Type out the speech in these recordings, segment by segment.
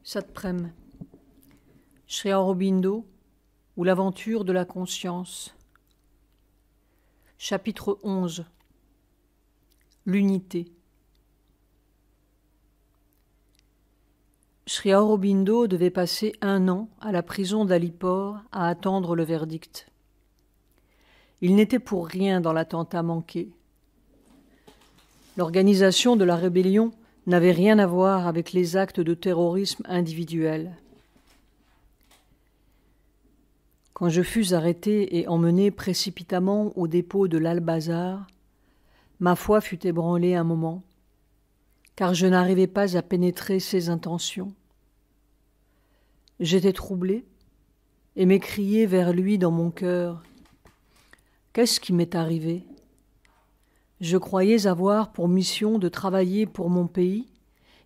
Satprem, Sri Aurobindo ou l'aventure de la conscience. Chapitre 11. L'unité. Sri Aurobindo devait passer 1 an à la prison d'Alipore à attendre le verdict. Il n'était pour rien dans l'attentat manqué. L'organisation de la rébellion n'avait rien à voir avec les actes de terrorisme individuels. Quand je fus arrêté et emmené précipitamment au dépôt de l'Al-Bazar, ma foi fut ébranlée un moment, car je n'arrivais pas à pénétrer ses intentions. J'étais troublé et m'écriai vers lui dans mon cœur : « Qu'est-ce qui m'est arrivé ? Je croyais avoir pour mission de travailler pour mon pays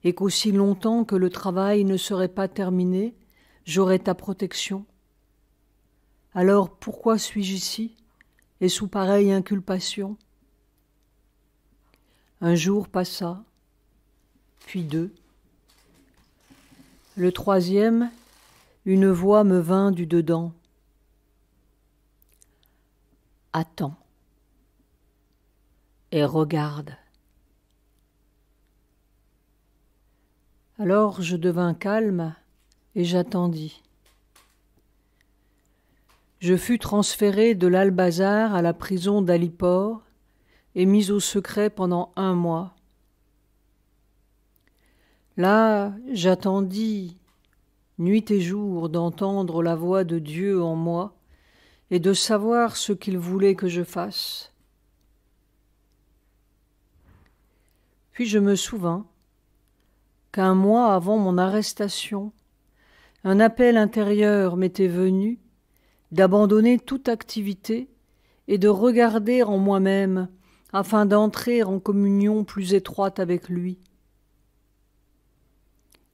et qu'aussi longtemps que le travail ne serait pas terminé, j'aurais ta protection. Alors pourquoi suis-je ici et sous pareille inculpation ? » Un jour passa, puis 2. Le 3e, une voix me vint du dedans. « Attends et regarde. » Alors je devins calme et j'attendis. Je fus transféré de l'Al-Bazar à la prison d'Alipore et mis au secret pendant 1 mois. Là, j'attendis, nuit et jour, d'entendre la voix de Dieu en moi et de savoir ce qu'il voulait que je fasse. Puis je me souvins qu'1 mois avant mon arrestation, un appel intérieur m'était venu d'abandonner toute activité et de regarder en moi-même afin d'entrer en communion plus étroite avec lui.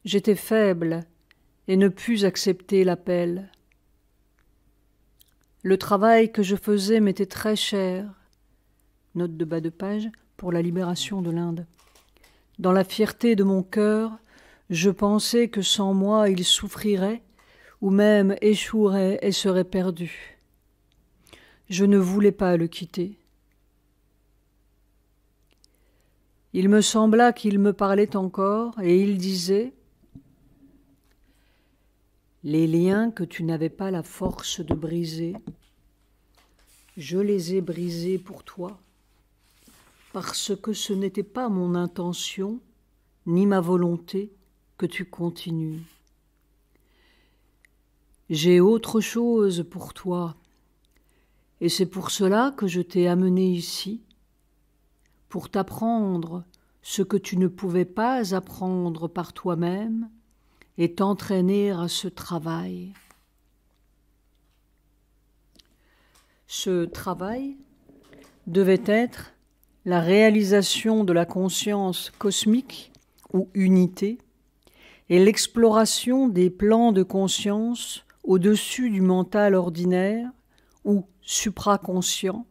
J'étais faible et ne pus accepter l'appel. Le travail que je faisais m'était très cher. Note de bas de page pour la libération de l'Inde. Dans la fierté de mon cœur, je pensais que sans moi il souffrirait ou même échouerait et serait perdu. Je ne voulais pas le quitter. Il me sembla qu'il me parlait encore et il disait : « Les liens que tu n'avais pas la force de briser, je les ai brisés pour toi, parce que ce n'était pas mon intention ni ma volonté que tu continues. J'ai autre chose pour toi, et c'est pour cela que je t'ai amené ici, pour t'apprendre ce que tu ne pouvais pas apprendre par toi-même et t'entraîner à ce travail. » Ce travail devait être la réalisation de la conscience cosmique ou unité et l'exploration des plans de conscience au-dessus du mental ordinaire ou supraconscient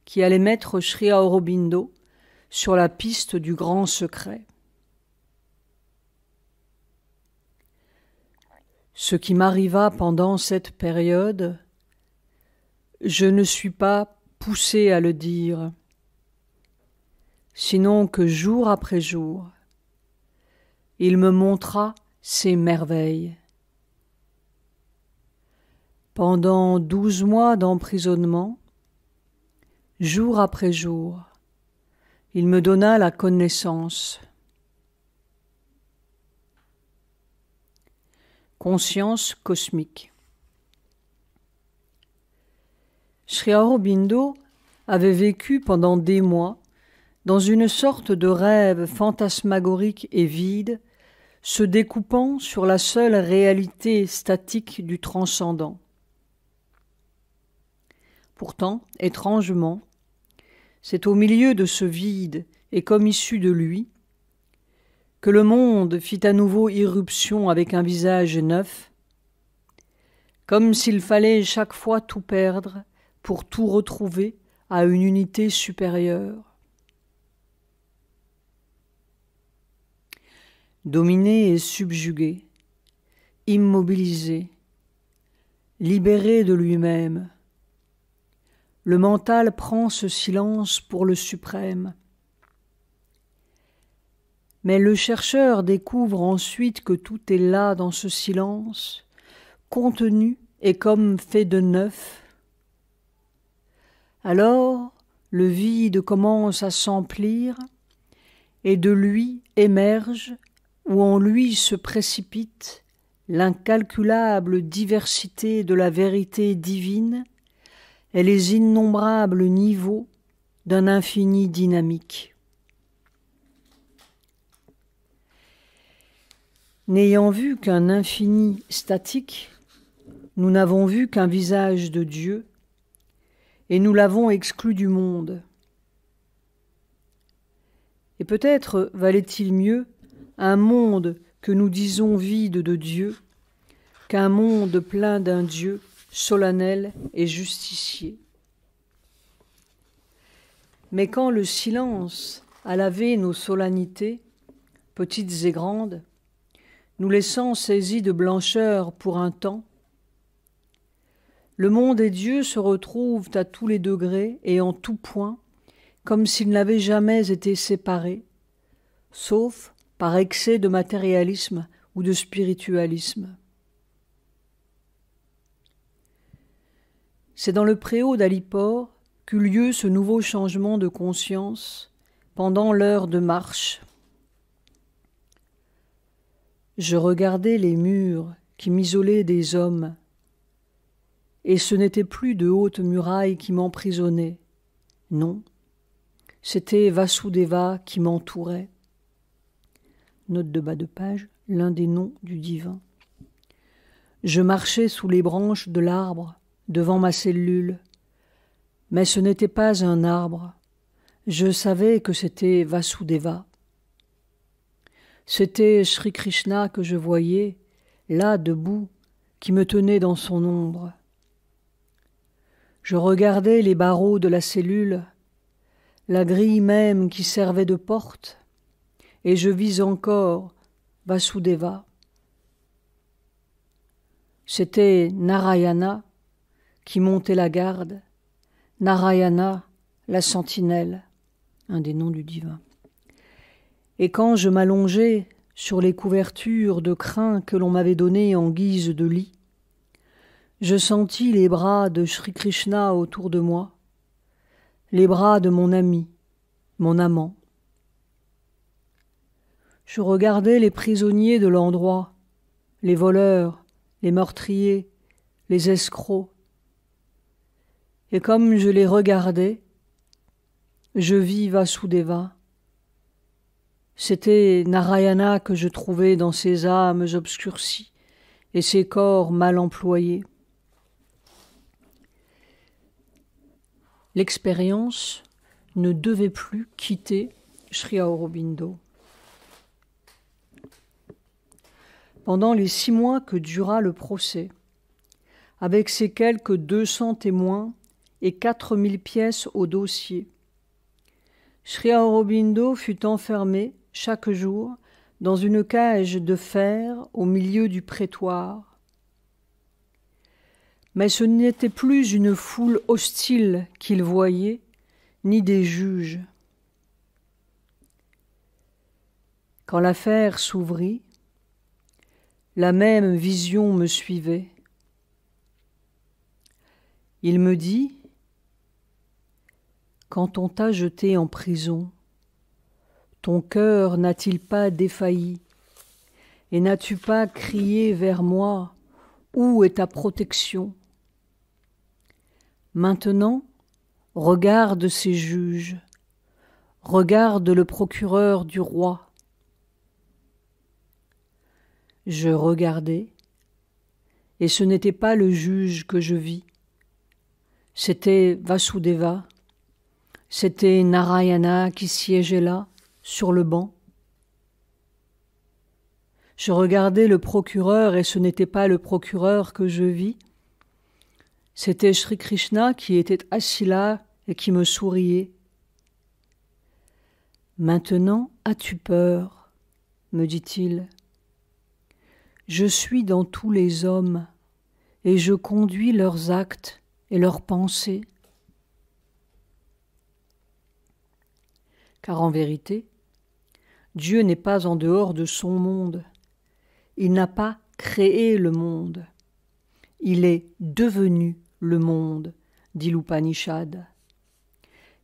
qui allait mettre Sri Aurobindo sur la piste du grand secret. Ce qui m'arriva pendant cette période, je ne suis pas poussé à le dire, sinon que jour après jour, il me montra ses merveilles. Pendant 12 mois d'emprisonnement, jour après jour, il me donna la connaissance. Conscience cosmique. Sri Aurobindo avait vécu pendant des mois dans une sorte de rêve fantasmagorique et vide, se découpant sur la seule réalité statique du transcendant. Pourtant, étrangement, c'est au milieu de ce vide et comme issu de lui que le monde fit à nouveau irruption avec un visage neuf, comme s'il fallait chaque fois tout perdre pour tout retrouver à une unité supérieure. dominé et subjugué, immobilisé, libéré de lui-même. Le mental prend ce silence pour le suprême. Mais le chercheur découvre ensuite que tout est là dans ce silence, contenu et comme fait de neuf. Alors, le vide commence à s'emplir et de lui émerge ou en lui se précipite l'incalculable diversité de la vérité divine et les innombrables niveaux d'un infini dynamique. N'ayant vu qu'un infini statique, nous n'avons vu qu'un visage de Dieu, et nous l'avons exclu du monde. Et peut-être valait-il mieux un monde que nous disons vide de Dieu qu'un monde plein d'un Dieu solennel et justicier. Mais quand le silence a lavé nos solennités, petites et grandes, nous laissant saisis de blancheur pour un temps, le monde et Dieu se retrouvent à tous les degrés et en tout point, comme s'ils n'avaient jamais été séparés, sauf par excès de matérialisme ou de spiritualisme. C'est dans le préau d'Alipore qu'eut lieu ce nouveau changement de conscience pendant l'heure de marche. Je regardais les murs qui m'isolaient des hommes, et ce n'était plus de hautes murailles qui m'emprisonnaient. Non, c'était Vasudeva qui m'entourait. Note de bas de page, l'un des noms du divin. Je marchais sous les branches de l'arbre, devant ma cellule, mais ce n'était pas un arbre. Je savais que c'était Vasudeva. C'était Sri Krishna que je voyais, là debout, qui me tenait dans son ombre. Je regardais les barreaux de la cellule, la grille même qui servait de porte, et je vis encore Vasudeva. C'était Narayana qui montait la garde, Narayana, la sentinelle, un des noms du divin. Et quand je m'allongeais sur les couvertures de crin que l'on m'avait données en guise de lit, je sentis les bras de Sri Krishna autour de moi, les bras de mon ami, mon amant. Je regardais les prisonniers de l'endroit, les voleurs, les meurtriers, les escrocs. Et comme je les regardais, je vis Vasudeva. C'était Narayana que je trouvais dans ces âmes obscurcies et ces corps mal employés. L'expérience ne devait plus quitter Sri Aurobindo. Pendant les 6 mois que dura le procès, avec ses quelques 200 témoins et 4000 pièces au dossier, Sri Aurobindo fut enfermé chaque jour dans une cage de fer au milieu du prétoire. Mais ce n'était plus une foule hostile qu'il voyait, ni des juges. Quand l'affaire s'ouvrit, la même vision me suivait. Il me dit : « Quand on t'a jeté en prison, ton cœur n'a-t-il pas défailli, et n'as-tu pas crié vers moi : où est ta protection ? Maintenant, regarde ces juges, regarde le procureur du roi. » Je regardais, et ce n'était pas le juge que je vis. C'était Vasudeva, c'était Narayana qui siégeait là, sur le banc. Je regardais le procureur et ce n'était pas le procureur que je vis. C'était Sri Krishna qui était assis là et qui me souriait. « Maintenant, as-tu peur ? me dit-il. Je suis dans tous les hommes, et je conduis leurs actes et leurs pensées. Car en vérité, Dieu n'est pas en dehors de son monde. Il n'a pas créé le monde. Il est devenu le monde, dit l'Upanishad.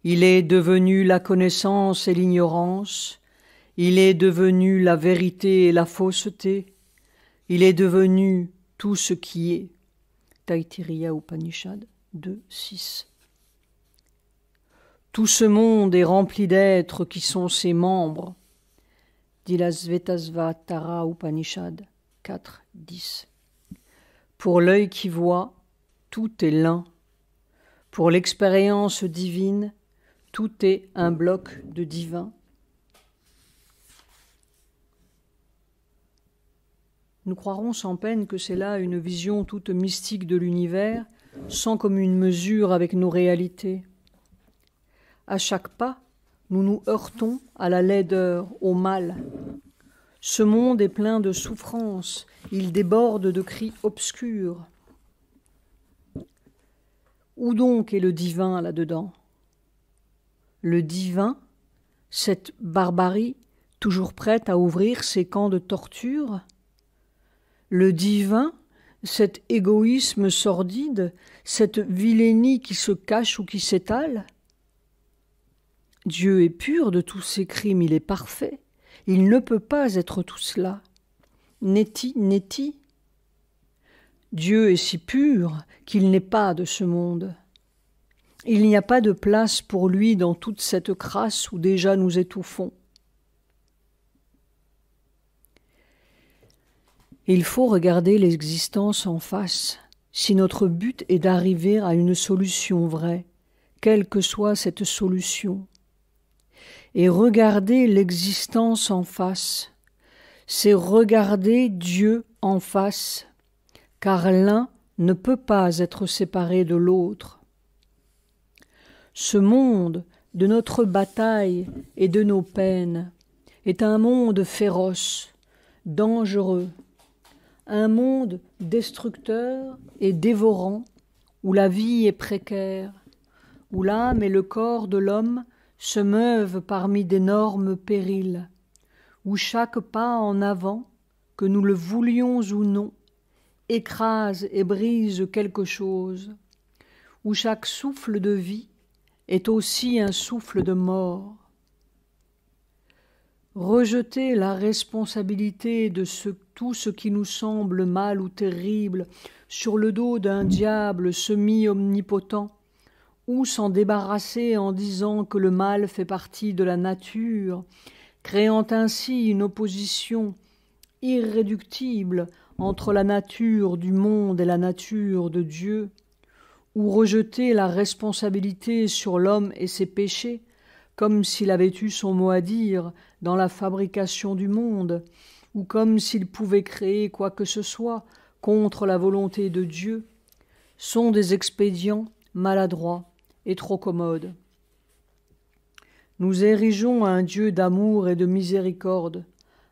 Il est devenu la connaissance et l'ignorance. Il est devenu la vérité et la fausseté. Il est devenu tout ce qui est. Taittiriya Upanishad 2.6. Tout ce monde est rempli d'êtres qui sont ses membres, dit la Svetasvatara Upanishad 4.10. Pour l'œil qui voit, tout est l'un. Pour l'expérience divine, tout est un bloc de divin. Nous croirons sans peine que c'est là une vision toute mystique de l'univers, sans commune mesure avec nos réalités. À chaque pas, nous nous heurtons à la laideur, au mal. Ce monde est plein de souffrances, il déborde de cris obscurs. Où donc est le divin là-dedans? Le divin, cette barbarie toujours prête à ouvrir ses camps de torture? Le divin, cet égoïsme sordide, cette vilainie qui se cache ou qui s'étale? Dieu est pur de tous ses crimes, il est parfait. Il ne peut pas être tout cela. Neti, neti. Dieu est si pur qu'il n'est pas de ce monde. Il n'y a pas de place pour lui dans toute cette crasse où déjà nous étouffons. Il faut regarder l'existence en face, si notre but est d'arriver à une solution vraie, quelle que soit cette solution. Et regarder l'existence en face, c'est regarder Dieu en face, car l'un ne peut pas être séparé de l'autre. Ce monde de notre bataille et de nos peines est un monde féroce, dangereux, un monde destructeur et dévorant, où la vie est précaire, où l'âme et le corps de l'homme se meuvent parmi d'énormes périls, où chaque pas en avant, que nous le voulions ou non, écrase et brise quelque chose, où chaque souffle de vie est aussi un souffle de mort. Rejeter la responsabilité de tout ce qui nous semble mal ou terrible sur le dos d'un diable semi-omnipotent, ou s'en débarrasser en disant que le mal fait partie de la nature, créant ainsi une opposition irréductible entre la nature du monde et la nature de Dieu, ou rejeter la responsabilité sur l'homme et ses péchés, comme s'il avait eu son mot à dire dans la fabrication du monde, ou comme s'il pouvait créer quoi que ce soit contre la volonté de Dieu, sont des expédients maladroits et trop commodes. Nous érigeons un Dieu d'amour et de miséricorde,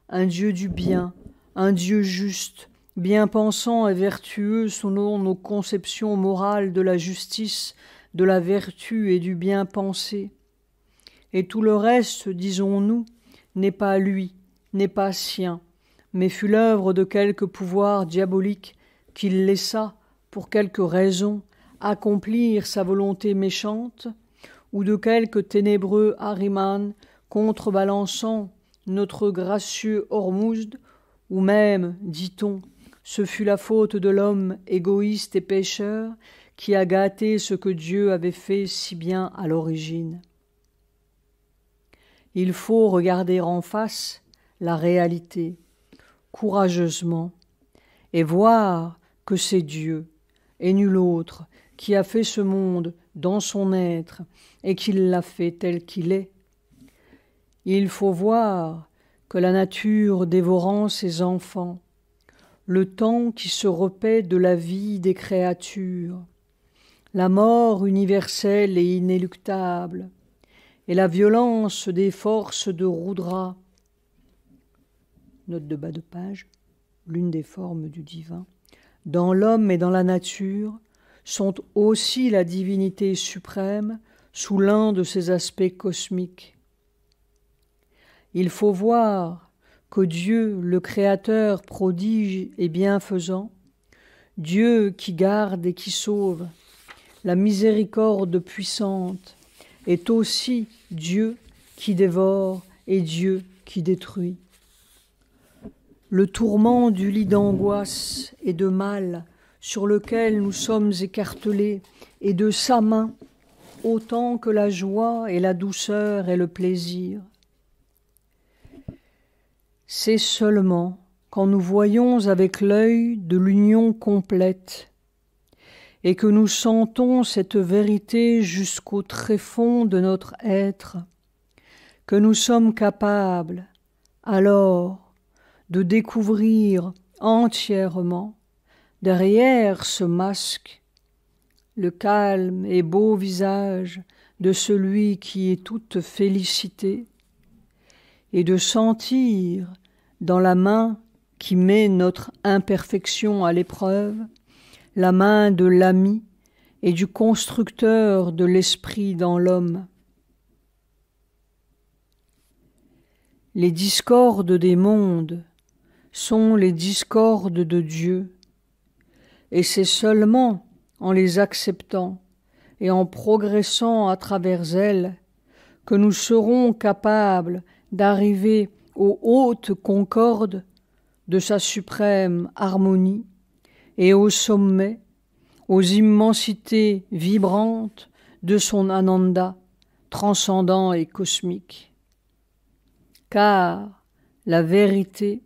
un Dieu du bien, un Dieu juste, bien pensant et vertueux selon nos conceptions morales de la justice, de la vertu et du bien pensé. Et tout le reste, disons-nous, n'est pas lui, n'est pas sien, mais fut l'œuvre de quelque pouvoir diabolique qu'il laissa, pour quelque raison, accomplir sa volonté méchante, ou de quelque ténébreux Ahriman contrebalançant notre gracieux Hormuzd, ou même, dit-on, ce fut la faute de l'homme égoïste et pécheur qui a gâté ce que Dieu avait fait si bien à l'origine. Il faut regarder en face la réalité, courageusement, et voir que c'est Dieu, et nul autre, qui a fait ce monde dans son être, et qu'il l'a fait tel qu'il est. Il faut voir que la nature dévorant ses enfants, le temps qui se repaît de la vie des créatures, la mort universelle et inéluctable, et la violence des forces de Rudra, note de bas de page, l'une des formes du divin, dans l'homme et dans la nature, sont aussi la divinité suprême sous l'un de ses aspects cosmiques. Il faut voir que Dieu, le Créateur prodige et bienfaisant, Dieu qui garde et qui sauve, la miséricorde puissante, est aussi Dieu qui dévore et Dieu qui détruit. Le tourment du lit d'angoisse et de mal sur lequel nous sommes écartelés est de sa main, autant que la joie et la douceur et le plaisir. C'est seulement quand nous voyons avec l'œil de l'union complète et que nous sentons cette vérité jusqu'au tréfonds de notre être, que nous sommes capables, alors, de découvrir entièrement, derrière ce masque, le calme et beau visage de celui qui est toute félicité, et de sentir dans la main qui met notre imperfection à l'épreuve, la main de l'ami et du constructeur de l'esprit dans l'homme. Les discordes des mondes sont les discordes de Dieu, et c'est seulement en les acceptant et en progressant à travers elles que nous serons capables d'arriver aux hautes concordes de sa suprême harmonie et au sommet, aux immensités vibrantes de son Ananda, transcendant et cosmique. Car la vérité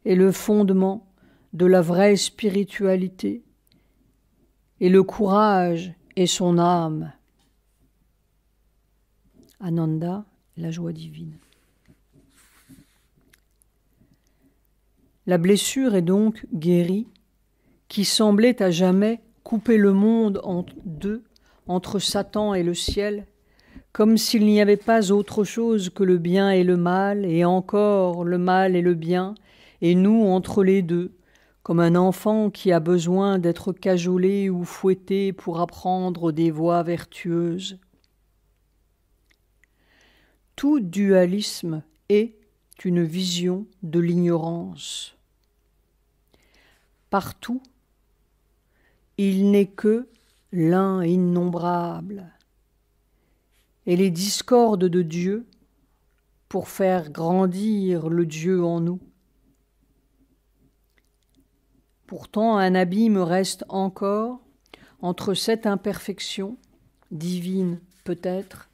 est le fondement de la vraie spiritualité, et le courage est son âme. Ananda, la joie divine. La blessure est donc guérie, qui semblait à jamais couper le monde en deux, entre Satan et le ciel, comme s'il n'y avait pas autre chose que le bien et le mal, et encore le mal et le bien, et nous entre les deux, comme un enfant qui a besoin d'être cajolé ou fouetté pour apprendre des voies vertueuses. Tout dualisme est une vision de l'ignorance. Partout, il n'est que l'un innombrable. Et les discordes de Dieu pour faire grandir le Dieu en nous. Pourtant, un abîme reste encore entre cette imperfection, divine peut-être,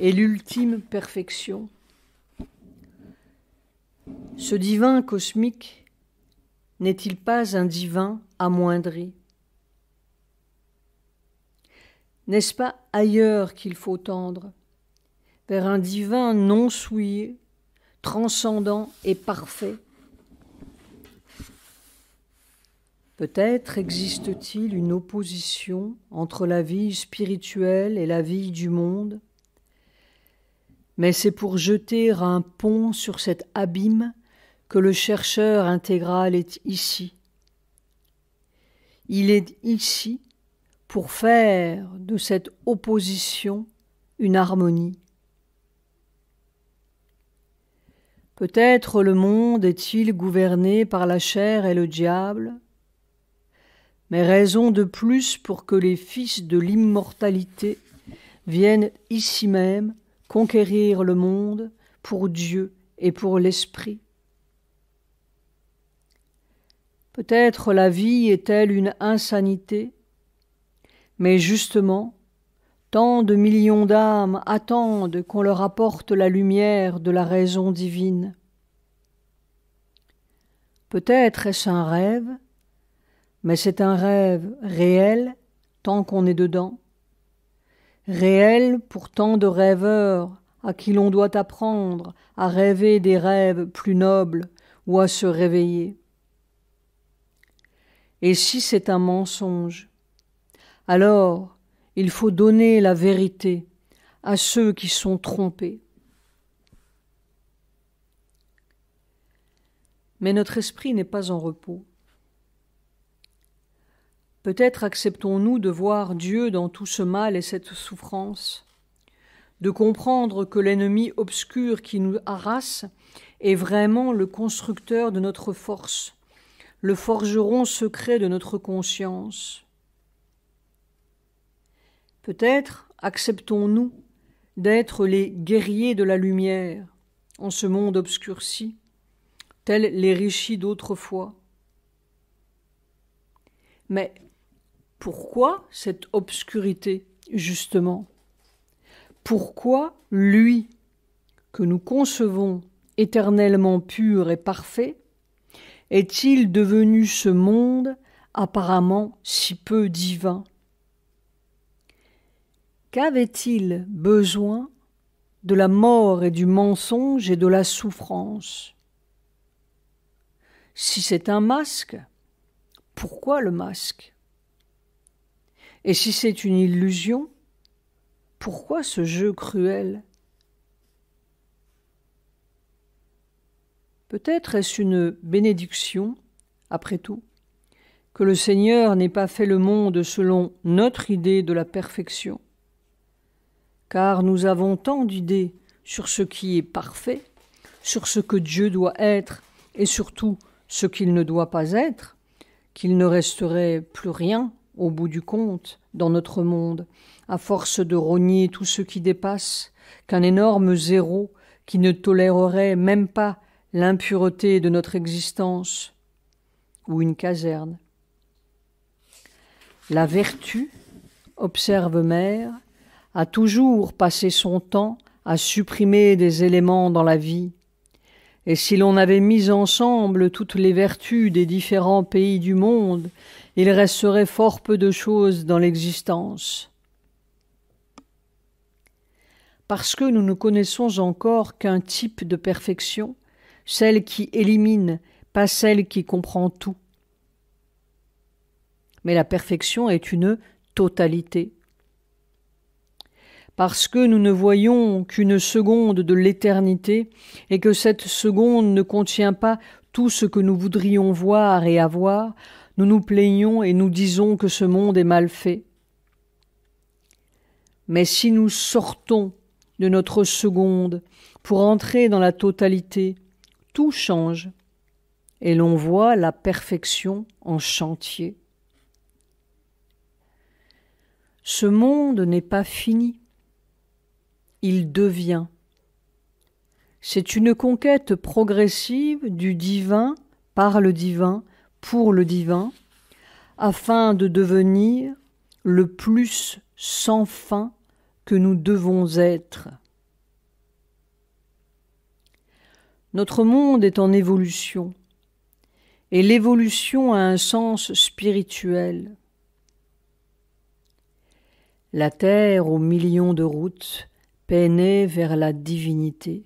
et l'ultime perfection. Ce divin cosmique n'est-il pas un divin amoindri ? N'est-ce pas ailleurs qu'il faut tendre, vers un divin non souillé, transcendant et parfait ? Peut-être existe-t-il une opposition entre la vie spirituelle et la vie du monde, mais c'est pour jeter un pont sur cet abîme que le chercheur intégral est ici. Il est ici pour faire de cette opposition une harmonie. Peut-être le monde est-il gouverné par la chair et le diable, mais raison de plus pour que les fils de l'immortalité viennent ici même conquérir le monde pour Dieu et pour l'esprit. Peut-être la vie est-elle une insanité, mais justement, tant de millions d'âmes attendent qu'on leur apporte la lumière de la raison divine. Peut-être est-ce un rêve, mais c'est un rêve réel tant qu'on est dedans, réel pour tant de rêveurs à qui l'on doit apprendre à rêver des rêves plus nobles ou à se réveiller. Et si c'est un mensonge, alors il faut donner la vérité à ceux qui sont trompés. Mais notre esprit n'est pas en repos. Peut-être acceptons-nous de voir Dieu dans tout ce mal et cette souffrance, de comprendre que l'ennemi obscur qui nous harasse est vraiment le constructeur de notre force, le forgeron secret de notre conscience. Peut-être acceptons-nous d'être les guerriers de la lumière en ce monde obscurci, tels les riches d'autrefois. Mais pourquoi cette obscurité, justement? Pourquoi lui, que nous concevons éternellement pur et parfait, est-il devenu ce monde apparemment si peu divin? Qu'avait-il besoin de la mort et du mensonge et de la souffrance? Si c'est un masque, pourquoi le masque? Et si c'est une illusion, pourquoi ce jeu cruel? Peut-être est-ce une bénédiction, après tout, que le Seigneur n'ait pas fait le monde selon notre idée de la perfection, car nous avons tant d'idées sur ce qui est parfait, sur ce que Dieu doit être et surtout ce qu'il ne doit pas être, qu'il ne resterait plus rien au bout du compte dans notre monde, à force de rogner tout ce qui dépasse, qu'un énorme zéro qui ne tolérerait même pas l'impureté de notre existence, ou une caserne. La vertu, observe Mère, a toujours passé son temps à supprimer des éléments dans la vie, et si l'on avait mis ensemble toutes les vertus des différents pays du monde, il resterait fort peu de choses dans l'existence. Parce que nous ne connaissons encore qu'un type de perfection, celle qui élimine, pas celle qui comprend tout. Mais la perfection est une totalité. Parce que nous ne voyons qu'une seconde de l'éternité et que cette seconde ne contient pas tout ce que nous voudrions voir et avoir, nous nous plaignons et nous disons que ce monde est mal fait. Mais si nous sortons de notre seconde pour entrer dans la totalité, tout change et l'on voit la perfection en chantier. Ce monde n'est pas fini, il devient. C'est une conquête progressive du divin par le divin pour le divin, afin de devenir le plus sans fin que nous devons être. Notre monde est en évolution, et l'évolution a un sens spirituel. La terre aux millions de routes peinait vers la divinité.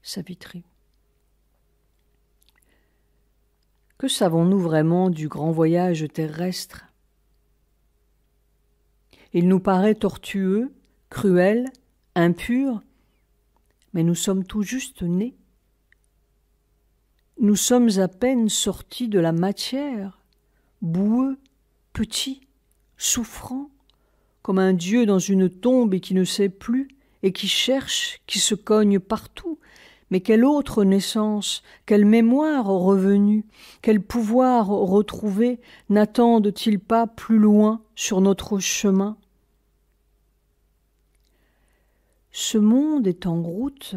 Savitri. Que savons-nous vraiment du grand voyage terrestre? Il nous paraît tortueux, cruel, impur, mais nous sommes tout juste nés. Nous sommes à peine sortis de la matière, boueux, petits, souffrants, comme un dieu dans une tombe et qui ne sait plus, et qui cherche, qui se cogne partout. Mais quelle autre naissance, quelle mémoire revenue, quel pouvoir retrouvé n'attendent-ils pas plus loin sur notre chemin? Ce monde est en route.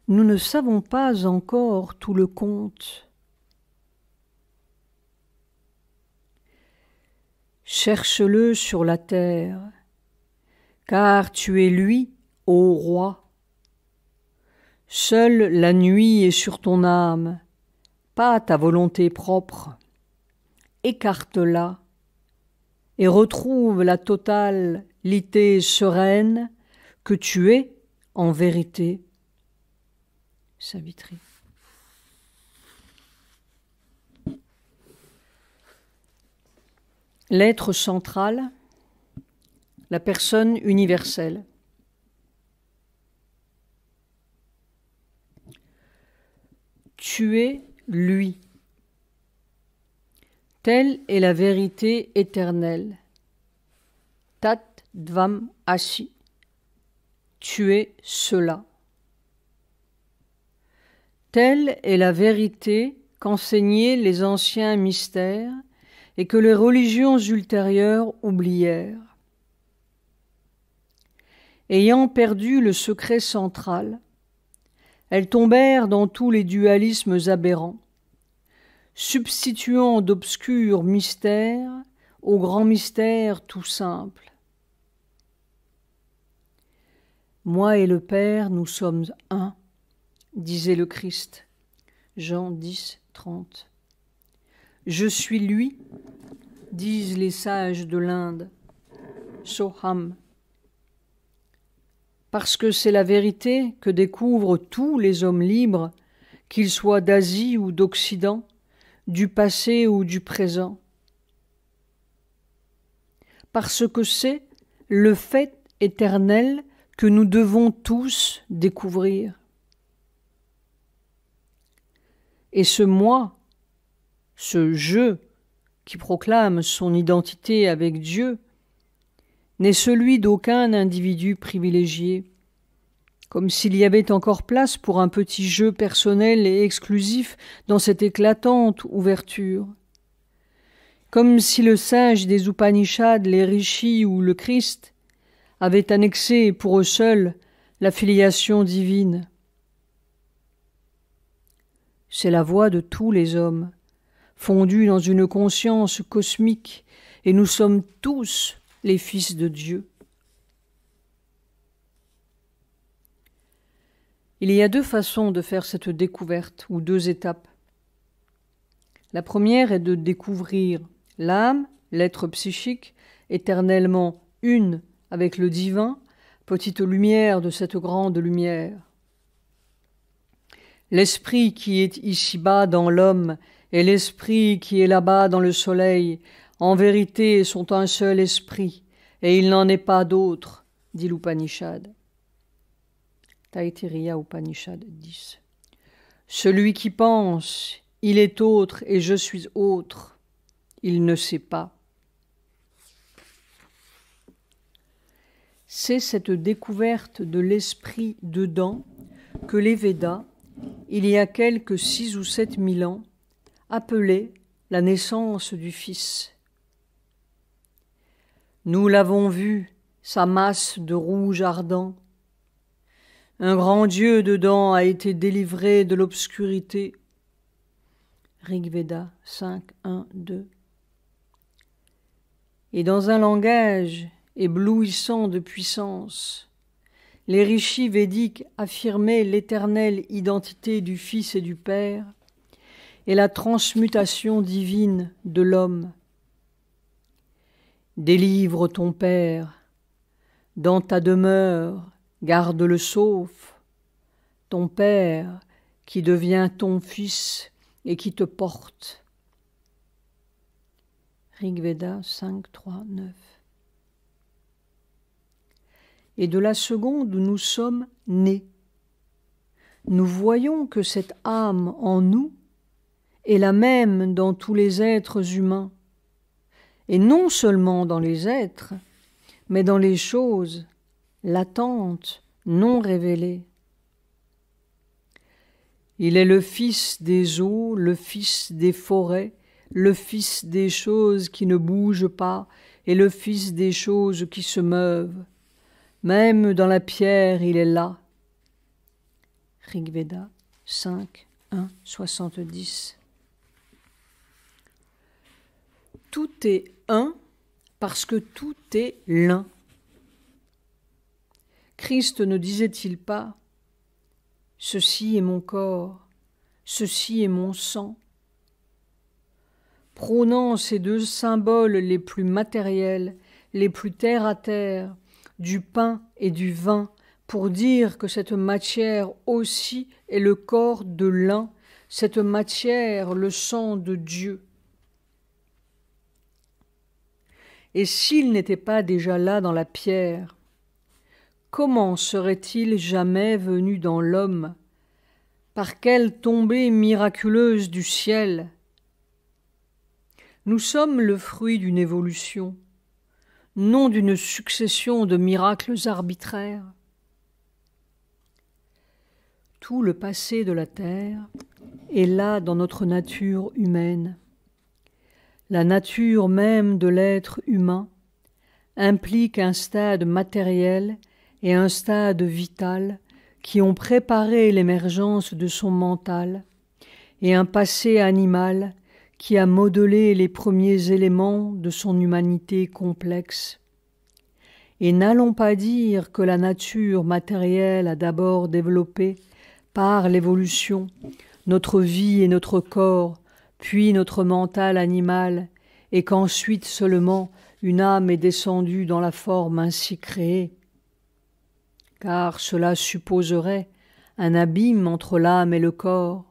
Nous ne savons pas encore tout le conte. Cherche-le sur la terre, car tu es lui, ô roi. Seule la nuit est sur ton âme, pas ta volonté propre. Écarte-la et retrouve la totalité sereine que tu es en vérité. Savitri. L'être central, la personne universelle. tu es lui. Telle est la vérité éternelle. Tat dvam asi. Tu es cela. Telle est la vérité qu'enseignaient les anciens mystères et que les religions ultérieures oublièrent. Ayant perdu le secret central, elles tombèrent dans tous les dualismes aberrants, substituant d'obscurs mystères aux grands mystères tout simples. Moi et le Père, nous sommes un, disait le Christ. Jean 10, 30. Je suis lui, disent les sages de l'Inde. Soham. Parce que c'est la vérité que découvrent tous les hommes libres, qu'ils soient d'Asie ou d'Occident, du passé ou du présent. Parce que c'est le fait éternel que nous devons tous découvrir. Et ce moi, ce je qui proclame son identité avec Dieu, n'est celui d'aucun individu privilégié, comme s'il y avait encore place pour un petit jeu personnel et exclusif dans cette éclatante ouverture. Comme si le sage des Upanishads, les rishis ou le Christ avaient annexé pour eux seuls la filiation divine. C'est la voix de tous les hommes, fondue dans une conscience cosmique, et nous sommes tous les fils de Dieu. Il y a deux façons de faire cette découverte, ou deux étapes. La première est de découvrir l'âme, l'être psychique, éternellement une avec le divin, petite lumière de cette grande lumière. L'esprit qui est ici-bas dans l'homme et l'esprit qui est là-bas dans le soleil, en vérité, sont un seul esprit, et il n'en est pas d'autre, dit l'Upanishad. Taittiriya Upanishad 10. Celui qui pense, il est autre et je suis autre, il ne sait pas. C'est cette découverte de l'esprit dedans que les Védas, il y a quelques 6 ou 7 000 ans, appelaient la naissance du Fils. Nous l'avons vu, sa masse de rouge ardent. Un grand Dieu dedans a été délivré de l'obscurité. Rig Veda 5, 1, 2. Et dans un langage éblouissant de puissance, les rishis védiques affirmaient l'éternelle identité du Fils et du Père et la transmutation divine de l'homme. Délivre ton Père, dans ta demeure, garde-le sauf, ton Père qui devient ton Fils et qui te porte. Rig Veda 5, 3, 9. Et de la seconde où nous sommes nés, nous voyons que cette âme en nous est la même dans tous les êtres humains, et non seulement dans les êtres, mais dans les choses latentes, non révélées. Il est le Fils des eaux, le Fils des forêts, le Fils des choses qui ne bougent pas et le Fils des choses qui se meuvent. Même dans la pierre, il est là. Rig Veda 5, 1, 70. Tout est un parce que tout est l'un. Christ ne disait-il pas « Ceci est mon corps, ceci est mon sang » prônant ces deux symboles les plus matériels, les plus terre-à-terre, du pain et du vin, pour dire que cette matière aussi est le corps de l'un, cette matière le sang de Dieu. Et s'il n'était pas déjà là dans la pierre, comment serait-il jamais venu dans l'homme, Par quelle tombée miraculeuse du ciel! Nous sommes le fruit d'une évolution, non d'une succession de miracles arbitraires. Tout le passé de la terre est là dans notre nature humaine. La nature même de l'être humain implique un stade matériel et un stade vital qui ont préparé l'émergence de son mental, et un passé animal qui a modelé les premiers éléments de son humanité complexe. Et n'allons pas dire que la nature matérielle a d'abord développé, par l'évolution, notre vie et notre corps, puis notre mental animal, et qu'ensuite seulement une âme est descendue dans la forme ainsi créée. Car cela supposerait un abîme entre l'âme et le corps,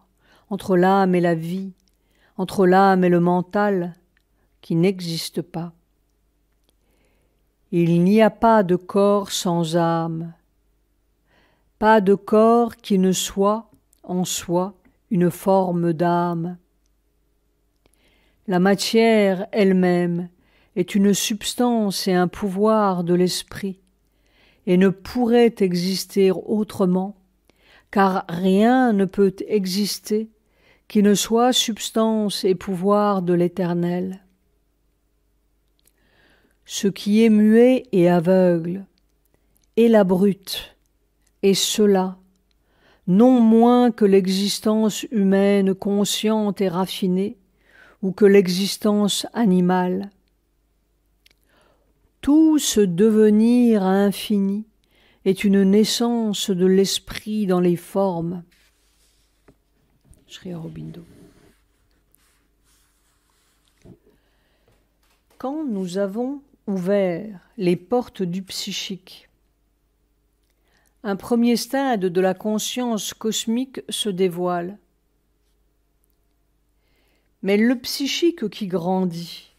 entre l'âme et la vie, entre l'âme et le mental, qui n'existe pas. Il n'y a pas de corps sans âme, pas de corps qui ne soit en soi une forme d'âme. La matière elle-même est une substance et un pouvoir de l'esprit, et ne pourrait exister autrement, car rien ne peut exister qui ne soit substance et pouvoir de l'Éternel. Ce qui est muet et aveugle est la brute, et cela, non moins que l'existence humaine consciente et raffinée, ou que l'existence animale. Tout ce devenir à infini est une naissance de l'esprit dans les formes. Sri Aurobindo. Quand nous avons ouvert les portes du psychique, un premier stade de la conscience cosmique se dévoile. Mais le psychique qui grandit,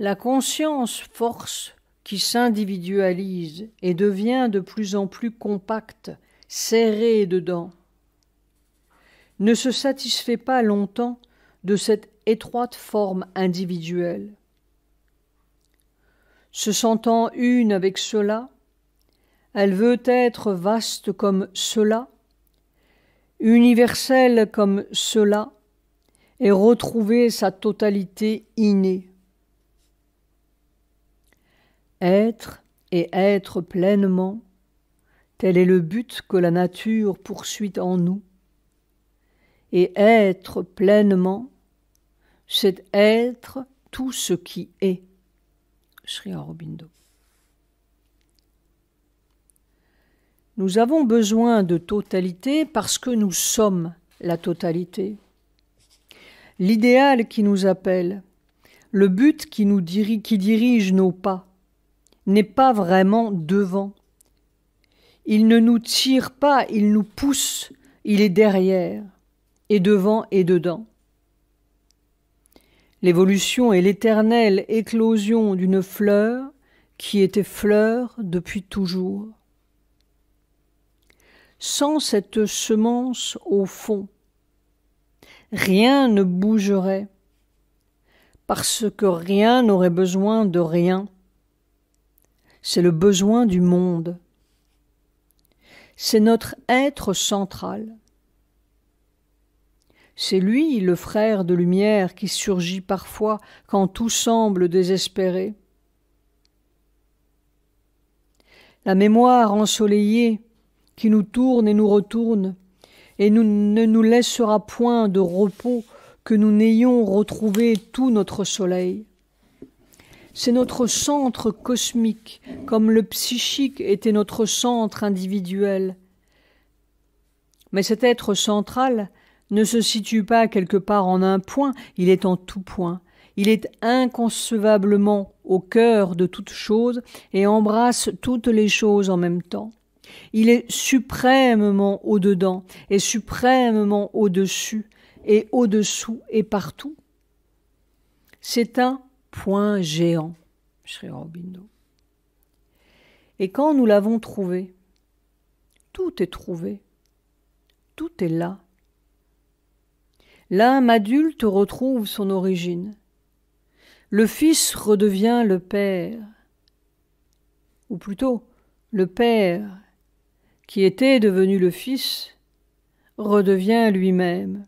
la conscience force qui s'individualise et devient de plus en plus compacte, serrée dedans, ne se satisfait pas longtemps de cette étroite forme individuelle. Se sentant une avec cela, elle veut être vaste comme cela, universelle comme cela, et retrouver sa totalité innée. Être et être pleinement, tel est le but que la nature poursuit en nous. Et être pleinement, c'est être tout ce qui est. Sri Aurobindo. Nous avons besoin de totalité parce que nous sommes la totalité. L'idéal qui nous appelle, le but qui dirige nos pas, n'est pas vraiment devant. Il ne nous tire pas, il nous pousse, il est derrière, et devant et dedans. L'évolution est l'éternelle éclosion d'une fleur qui était fleur depuis toujours. Sans cette semence au fond, rien ne bougerait, parce que rien n'aurait besoin de rien. C'est le besoin du monde. C'est notre être central. C'est lui, le frère de lumière, qui surgit parfois quand tout semble désespéré. La mémoire ensoleillée qui nous tourne et nous retourne, et ne nous laissera point de repos que nous n'ayons retrouvé tout notre soleil. C'est notre centre cosmique, comme le psychique était notre centre individuel. Mais cet être central ne se situe pas quelque part en un point, il est en tout point. Il est inconcevablement au cœur de toutes choses et embrasse toutes les choses en même temps. Il est suprêmement au-dedans et suprêmement au-dessus et au-dessous et partout. C'est un point géant, Sri Aurobindo. Et quand nous l'avons trouvé, tout est trouvé. tout est là. L'âme adulte retrouve son origine. Le Fils redevient le Père, ou plutôt le Père, qui était devenu le Fils, redevient lui-même.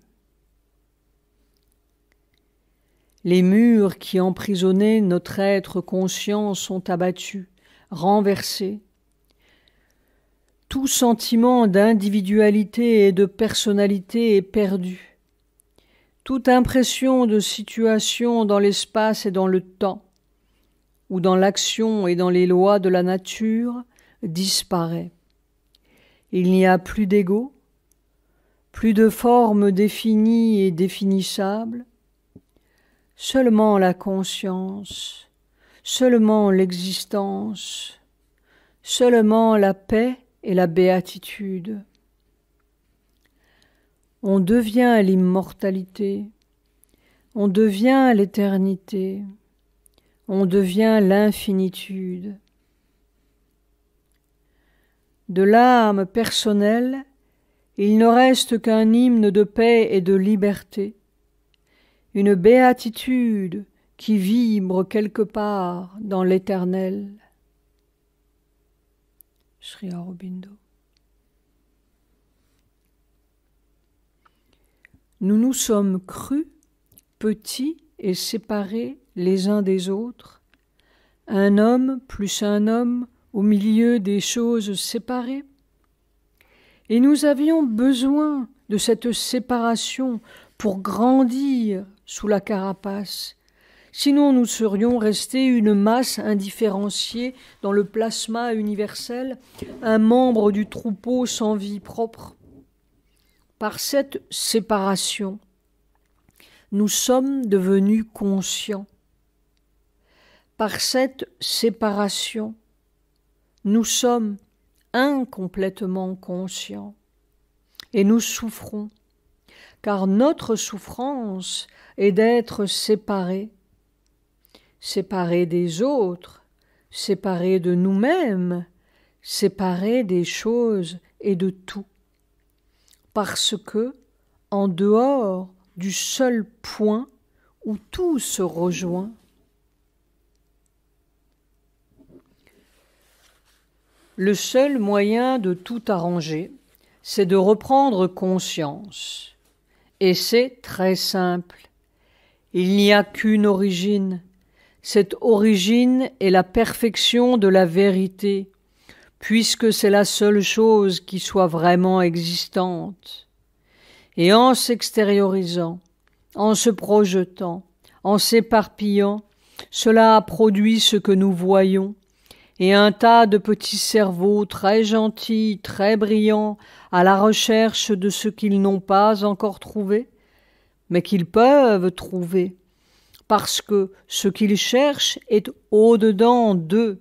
Les murs qui emprisonnaient notre être conscient sont abattus, renversés. Tout sentiment d'individualité et de personnalité est perdu. Toute impression de situation dans l'espace et dans le temps, ou dans l'action et dans les lois de la nature, disparaît. Il n'y a plus d'ego, plus de formes définies et définissables, seulement la conscience, seulement l'existence, seulement la paix et la béatitude. On devient l'immortalité, on devient l'éternité, on devient l'infinitude. De l'âme personnelle, il ne reste qu'un hymne de paix et de liberté, une béatitude qui vibre quelque part dans l'éternel. Sri Aurobindo. Nous nous sommes crus, petits et séparés les uns des autres, un homme plus un homme au milieu des choses séparées. Et nous avions besoin de cette séparation pour grandir sous la carapace. Sinon nous serions restés une masse indifférenciée dans le plasma universel, un membre du troupeau sans vie propre. Par cette séparation, nous sommes devenus conscients. Par cette séparation, nous sommes incomplètement conscients et nous souffrons, car notre souffrance est d'être séparés, séparés des autres, séparés de nous-mêmes, séparés des choses et de tout. Parce que, en dehors du seul point où tout se rejoint, le seul moyen de tout arranger, c'est de reprendre conscience. Et c'est très simple. Il n'y a qu'une origine. Cette origine est la perfection de la vérité, puisque c'est la seule chose qui soit vraiment existante. Et en s'extériorisant, en se projetant, en s'éparpillant, cela a produit ce que nous voyons, et un tas de petits cerveaux très gentils, très brillants, à la recherche de ce qu'ils n'ont pas encore trouvé, mais qu'ils peuvent trouver, parce que ce qu'ils cherchent est au-dedans d'eux.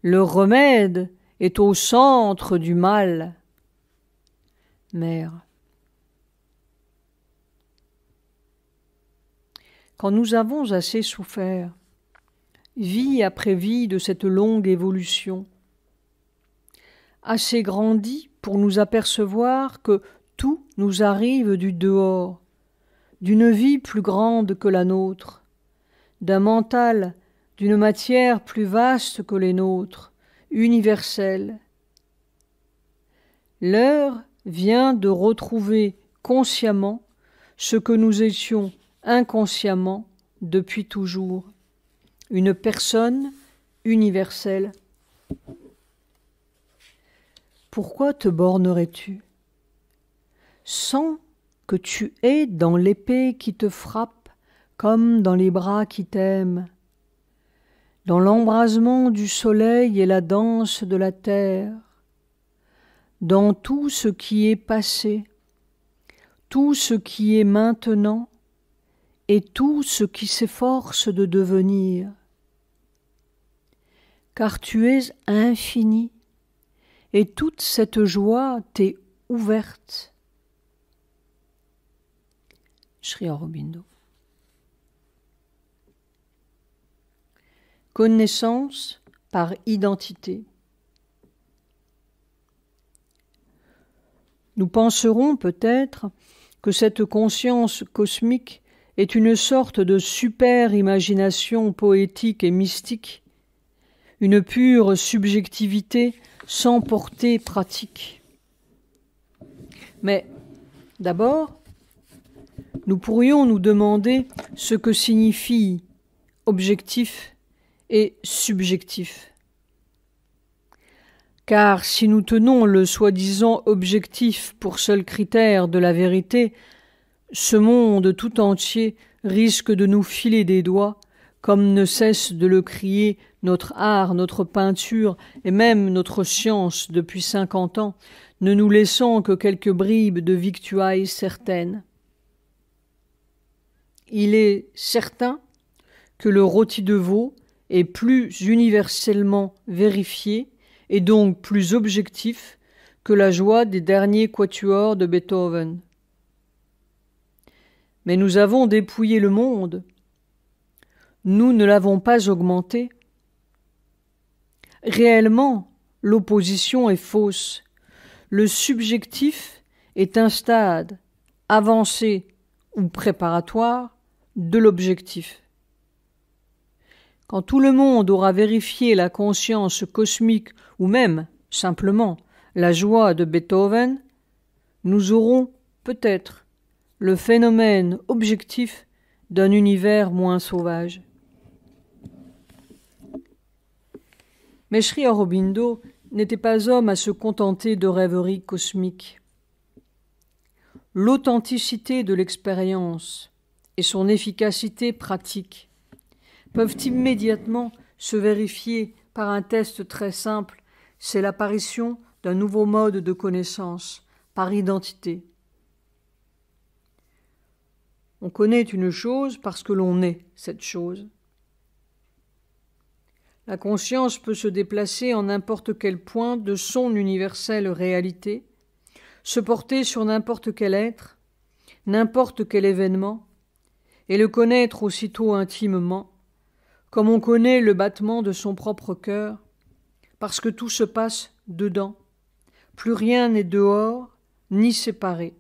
Le remède est au centre du mal. Mère. Quand nous avons assez souffert, vie après vie de cette longue évolution, assez grandi pour nous apercevoir que tout nous arrive du dehors, d'une vie plus grande que la nôtre, d'un mental, d'une matière plus vaste que les nôtres, universelle. L'heure vient de retrouver consciemment ce que nous étions inconsciemment depuis toujours, une personne universelle. Pourquoi te bornerais-tu? Sens que tu es dans l'épée qui te frappe comme dans les bras qui t'aiment, dans l'embrasement du soleil et la danse de la terre, dans tout ce qui est passé, tout ce qui est maintenant et tout ce qui s'efforce de devenir. Car tu es infini et toute cette joie t'est ouverte. Sri Aurobindo. Connaissance par identité. Nous penserons peut-être que cette conscience cosmique est une sorte de super-imagination poétique et mystique, une pure subjectivité sans portée pratique. Mais d'abord, nous pourrions nous demander ce que signifie objectif et subjectif. Car si nous tenons le soi-disant objectif pour seul critère de la vérité, ce monde tout entier risque de nous filer des doigts, comme ne cesse de le crier notre art, notre peinture et même notre science depuis 50 ans, ne nous laissant que quelques bribes de victuailles certaines. Il est certain que le rôti de veau est plus universellement vérifié et donc plus objectif que la joie des derniers quatuors de Beethoven. Mais nous avons dépouillé le monde, nous ne l'avons pas augmenté. Réellement, l'opposition est fausse. Le subjectif est un stade avancé ou préparatoire de l'objectif. Quand tout le monde aura vérifié la conscience cosmique ou même, simplement, la joie de Beethoven, nous aurons peut-être le phénomène objectif d'un univers moins sauvage. Mais Sri Aurobindo n'était pas homme à se contenter de rêveries cosmiques. L'authenticité de l'expérience et son efficacité pratique peuvent immédiatement se vérifier par un test très simple, c'est l'apparition d'un nouveau mode de connaissance, par identité. On connaît une chose parce que l'on est cette chose. La conscience peut se déplacer en n'importe quel point de son universelle réalité, se porter sur n'importe quel être, n'importe quel événement, et le connaître aussitôt intimement, comme on connaît le battement de son propre cœur, parce que tout se passe dedans, plus rien n'est dehors ni séparé.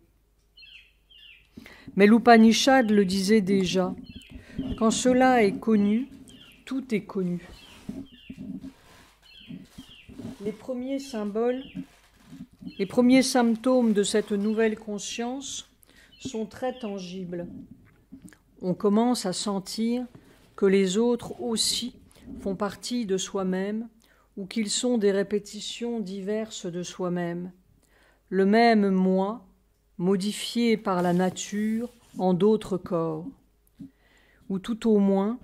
Mais l'Upanishad le disait déjà, quand cela est connu, tout est connu. Les premiers symptômes de cette nouvelle conscience sont très tangibles. On commence à sentir que les autres aussi font partie de soi-même ou qu'ils sont des répétitions diverses de soi-même. Le même moi, modifié par la nature en d'autres corps. Ou tout au moins,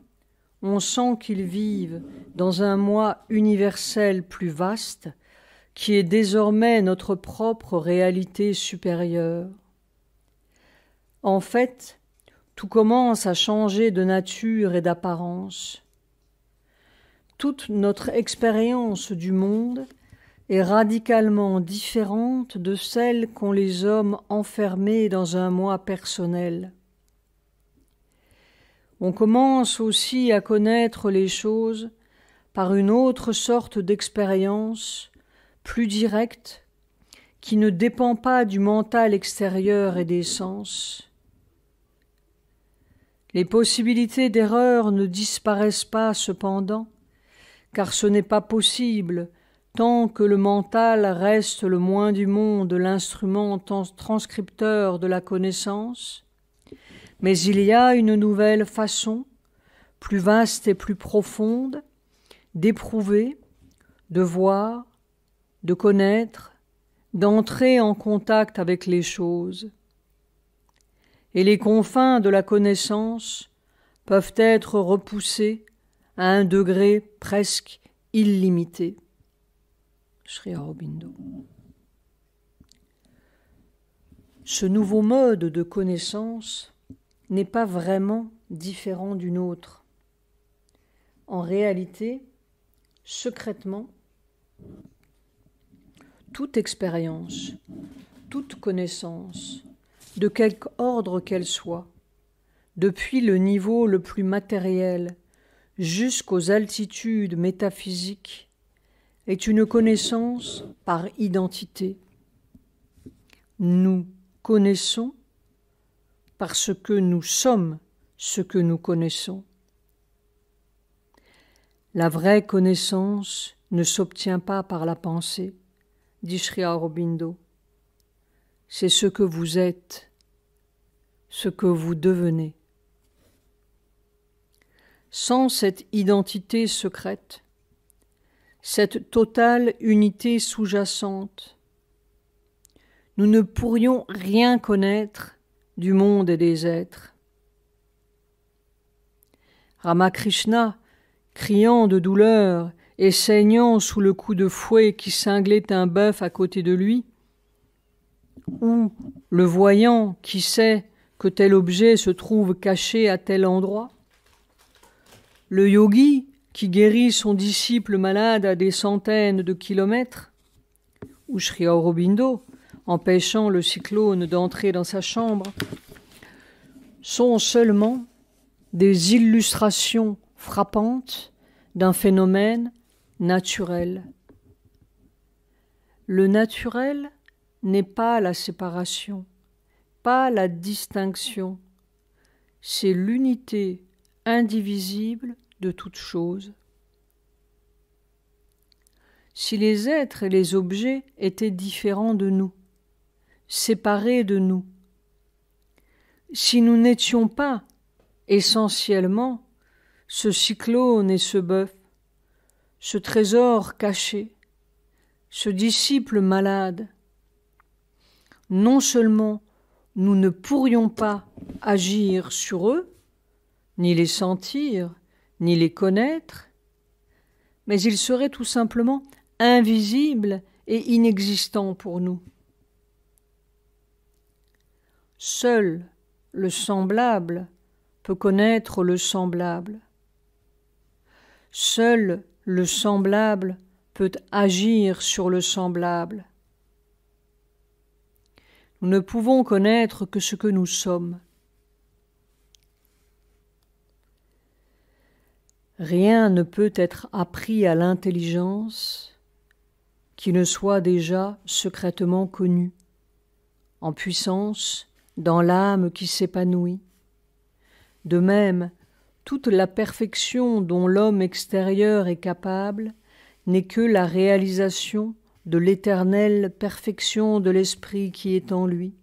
on sent qu'ils vivent dans un moi universel plus vaste, qui est désormais notre propre réalité supérieure. En fait, tout commence à changer de nature et d'apparence. Toute notre expérience du monde est radicalement différente de celle qu'ont les hommes enfermés dans un moi personnel. On commence aussi à connaître les choses par une autre sorte d'expérience, plus directe, qui ne dépend pas du mental extérieur et des sens. Les possibilités d'erreur ne disparaissent pas cependant, car ce n'est pas possible tant que le mental reste le moins du monde l'instrument transcripteur de la connaissance, mais il y a une nouvelle façon, plus vaste et plus profonde, d'éprouver, de voir, de connaître, d'entrer en contact avec les choses. Et les confins de la connaissance peuvent être repoussés à un degré presque illimité. Sri Aurobindo. Ce nouveau mode de connaissance n'est pas vraiment différent d'une autre. En réalité, secrètement, toute expérience, toute connaissance, de quelque ordre qu'elle soit, depuis le niveau le plus matériel jusqu'aux altitudes métaphysiques, est une connaissance par identité. nous connaissons parce que nous sommes ce que nous connaissons. La vraie connaissance ne s'obtient pas par la pensée, dit Sri Aurobindo. C'est ce que vous êtes, ce que vous devenez. Sans cette identité secrète, cette totale unité sous-jacente, nous ne pourrions rien connaître du monde et des êtres. Ramakrishna, criant de douleur et saignant sous le coup de fouet qui cinglait un bœuf à côté de lui, ou le voyant qui sait que tel objet se trouve caché à tel endroit, le yogi qui guérit son disciple malade à des centaines de kilomètres, ou Sri Aurobindo empêchant le cyclone d'entrer dans sa chambre, sont seulement des illustrations frappantes d'un phénomène naturel. Le naturel n'est pas la séparation, pas la distinction, c'est l'unité indivisible de toute chose. Si les êtres et les objets étaient différents de nous, séparés de nous, si nous n'étions pas essentiellement ce cyclone et ce bœuf, ce trésor caché, ce disciple malade, non seulement nous ne pourrions pas agir sur eux, ni les sentir, ni les connaître, mais ils seraient tout simplement invisibles et inexistants pour nous. Seul le semblable peut connaître le semblable. Seul le semblable peut agir sur le semblable. Nous ne pouvons connaître que ce que nous sommes. Rien ne peut être appris à l'intelligence qui ne soit déjà secrètement connu, en puissance, dans l'âme qui s'épanouit. De même, toute la perfection dont l'homme extérieur est capable n'est que la réalisation de l'éternelle perfection de l'esprit qui est en lui.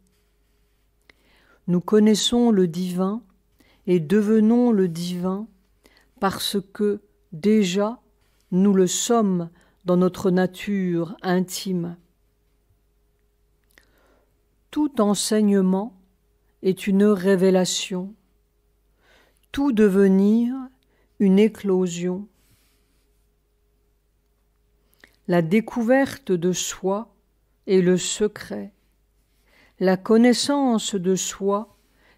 Nous connaissons le divin et devenons le divin parce que, déjà, nous le sommes dans notre nature intime. Tout enseignement est une révélation, tout devenir une éclosion. La découverte de soi est le secret, la connaissance de soi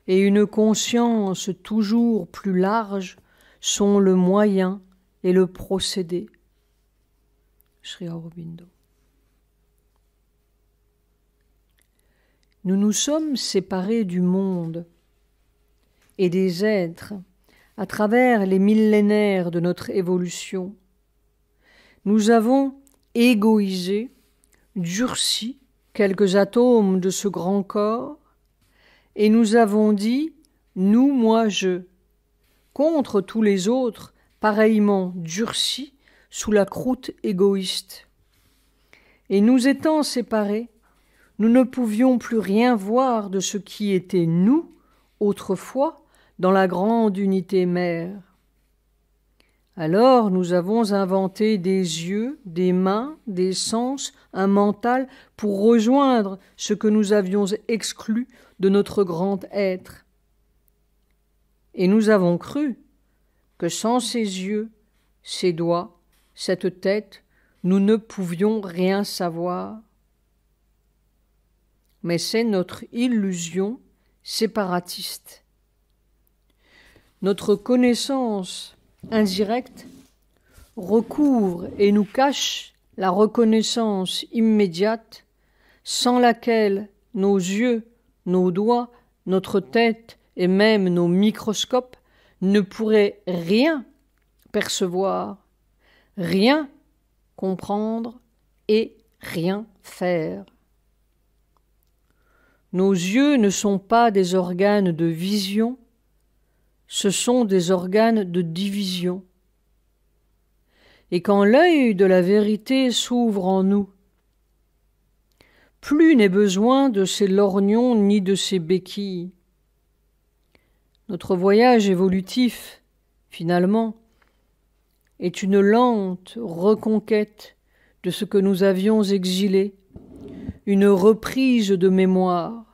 et une conscience toujours plus large sont le moyen et le procédé. Sri Aurobindo. Nous nous sommes séparés du monde et des êtres à travers les millénaires de notre évolution. Nous avons égoïsé, durci quelques atomes de ce grand corps et nous avons dit « nous, moi, je » contre tous les autres pareillement durcis sous la croûte égoïste. Et nous étant séparés, nous ne pouvions plus rien voir de ce qui était nous, autrefois, dans la grande unité mère. Alors nous avons inventé des yeux, des mains, des sens, un mental pour rejoindre ce que nous avions exclu de notre grand être. Et nous avons cru que sans ces yeux, ces doigts, cette tête, nous ne pouvions rien savoir. Mais c'est notre illusion séparatiste. Notre connaissance indirecte recouvre et nous cache la reconnaissance immédiate sans laquelle nos yeux, nos doigts, notre tête et même nos microscopes ne pourraient rien percevoir, rien comprendre et rien faire. Nos yeux ne sont pas des organes de vision, ce sont des organes de division. Et quand l'œil de la vérité s'ouvre en nous, plus n'est besoin de ces lorgnons ni de ces béquilles. Notre voyage évolutif, finalement, est une lente reconquête de ce que nous avions exilé, une reprise de mémoire.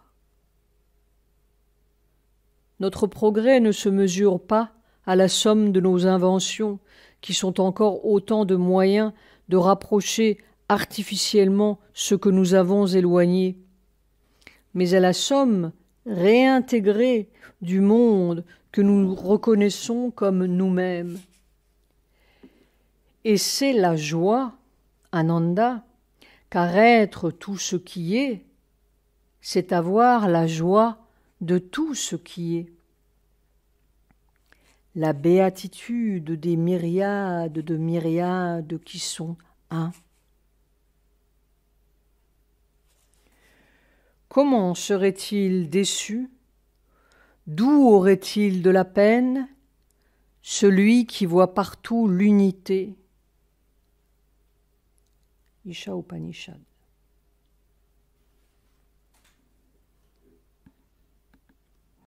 Notre progrès ne se mesure pas à la somme de nos inventions, qui sont encore autant de moyens de rapprocher artificiellement ce que nous avons éloigné, mais à la somme réintégrée du monde que nous reconnaissons comme nous-mêmes. Et c'est la joie, Ananda, car être tout ce qui est, c'est avoir la joie de tout ce qui est. La béatitude des myriades de myriades qui sont un. Comment serait-il déçu? D'où aurait-il de la peine? Celui qui voit partout l'unité. Isha Upanishad.